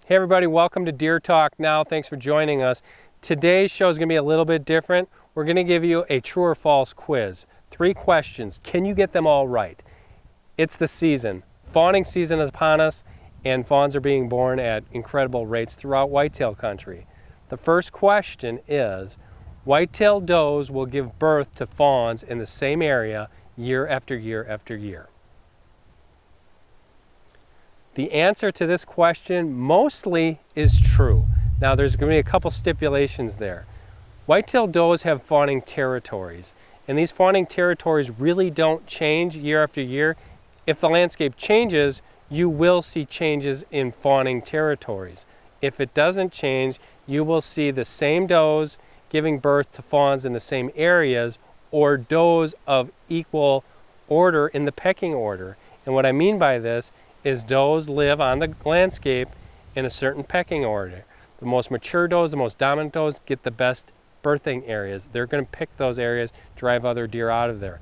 Hey everybody, welcome to Deer Talk Now. Thanks for joining us. Today's show is going to be a little bit different. We're going to give you a true or false quiz. 3 questions. Can you get them all right? It's the season. Fawning season is upon us, and fawns are being born at incredible rates throughout whitetail country. The first question is, whitetail does will give birth to fawns in the same area year after year after year. The answer to this question mostly is true. Now there's going to be a couple stipulations there. Whitetail does have fawning territories, and these fawning territories really don't change year after year. If the landscape changes, you will see changes in fawning territories. If it doesn't change, you will see the same does giving birth to fawns in the same areas, or does of equal order in the pecking order. And what I mean by this is does live on the landscape in a certain pecking order. The most mature does, the most dominant does, get the best birthing areas. They're going to pick those areas, drive other deer out of there.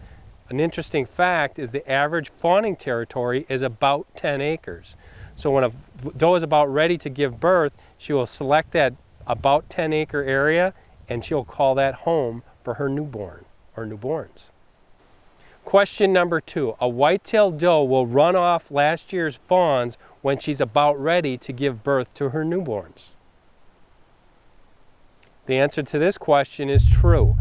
An interesting fact is the average fawning territory is about 10 acres. So when a doe is about ready to give birth, she will select that about 10 acre area and she'll call that home for her newborn or newborns. Question number 2, a whitetail doe will run off last year's fawns when she's about ready to give birth to her newborns. The answer to this question is true,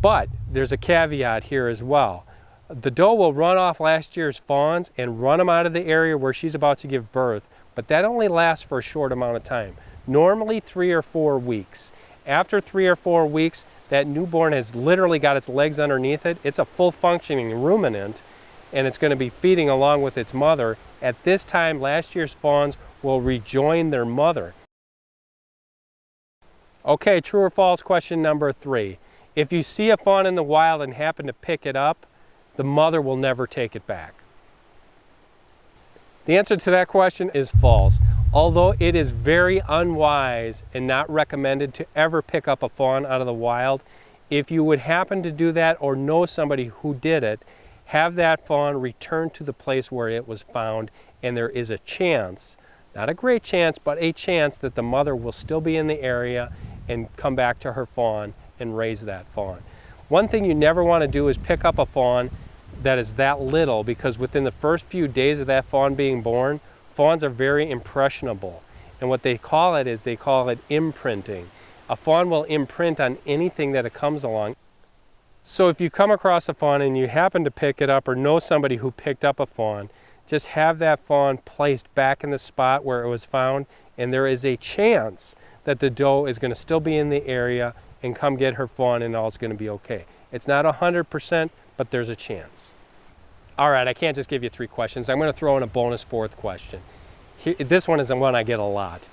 but there's a caveat here as well. The doe will run off last year's fawns and run them out of the area where she's about to give birth, but that only lasts for a short amount of time, normally 3 or 4 weeks. After 3 or 4 weeks, that newborn has literally got its legs underneath it. It's a full functioning ruminant, and it's going to be feeding along with its mother. At this time, last year's fawns will rejoin their mother. Okay, true or false question number 3. If you see a fawn in the wild and happen to pick it up, the mother will never take it back. The answer to that question is false. Although it is very unwise and not recommended to ever pick up a fawn out of the wild, if you would happen to do that or know somebody who did it, have that fawn return to the place where it was found, and there is a chance, not a great chance, but a chance that the mother will still be in the area and come back to her fawn and raise that fawn. One thing you never want to do is pick up a fawn that is that little, because within the first few days of that fawn being born, fawns are very impressionable, and what they call it is they call it imprinting. A fawn will imprint on anything that it comes along. So if you come across a fawn and you happen to pick it up or know somebody who picked up a fawn, just have that fawn placed back in the spot where it was found, and there is a chance that the doe is going to still be in the area and come get her fawn and all's going to be okay. It's not 100%, but there's a chance. All right, I can't just give you 3 questions. I'm going to throw in a bonus 4th question. This one is the one I get a lot.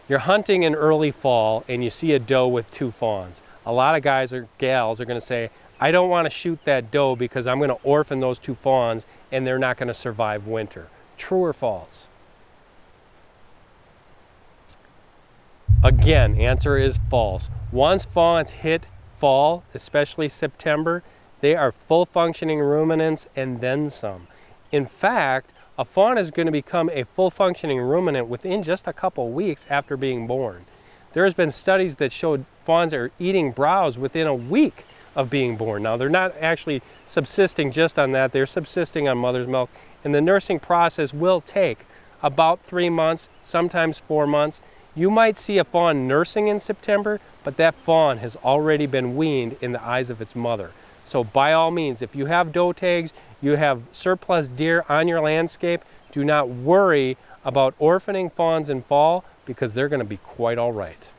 You're hunting in early fall and you see a doe with 2 fawns. A lot of guys or gals are going to say, I don't want to shoot that doe because I'm going to orphan those 2 fawns and they're not going to survive winter. True or false? Again, answer is false. Once fawns hit fall, especially September, they are full functioning ruminants and then some. In fact, a fawn is going to become a full functioning ruminant within just a couple weeks after being born. There's been studies that showed fawns are eating browse within a week of being born. Now they're not actually subsisting just on that, they're subsisting on mother's milk, and the nursing process will take about 3 months, sometimes 4 months. You might see a fawn nursing in September, but that fawn has already been weaned in the eyes of its mother. So by all means, if you have doe tags, you have surplus deer on your landscape, do not worry about orphaning fawns in fall, because they're going to be quite all right.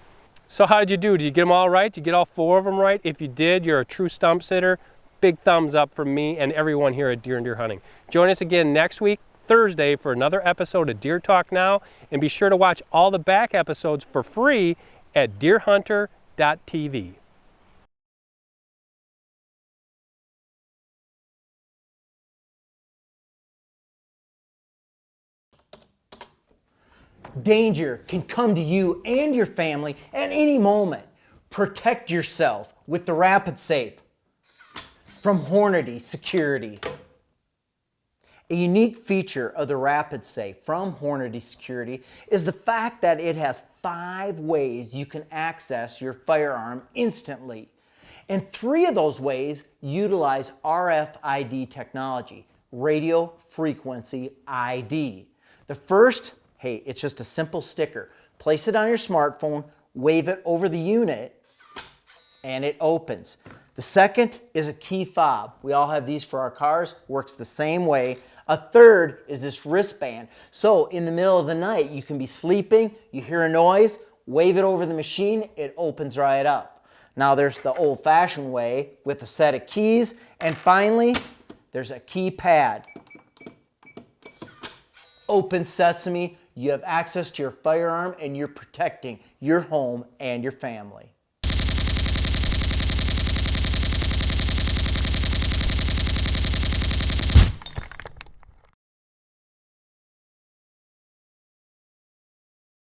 So how did you do? Did you get them all right? Did you get all 4 of them right? If you did, you're a true stump sitter. Big thumbs up from me and everyone here at Deer and Deer Hunting. Join us again next week, Thursday, for another episode of Deer Talk Now, and be sure to watch all the back episodes for free at deerhunter.tv. Danger can come to you and your family at any moment. Protect yourself with the Rapid Safe from Hornady Security. A unique feature of the Rapid Safe from Hornady Security is the fact that it has 5 ways you can access your firearm instantly. And 3 of those ways utilize RFID technology, radio frequency ID. The first, hey, it's just a simple sticker. Place it on your smartphone, wave it over the unit, and it opens. The second is a key fob. We all have these for our cars, works the same way. A third is this wristband. So in the middle of the night, you can be sleeping, you hear a noise, wave it over the machine, it opens right up. Now there's the old-fashioned way with a set of keys, and finally, there's a keypad. Open sesame, you have access to your firearm and you're protecting your home and your family.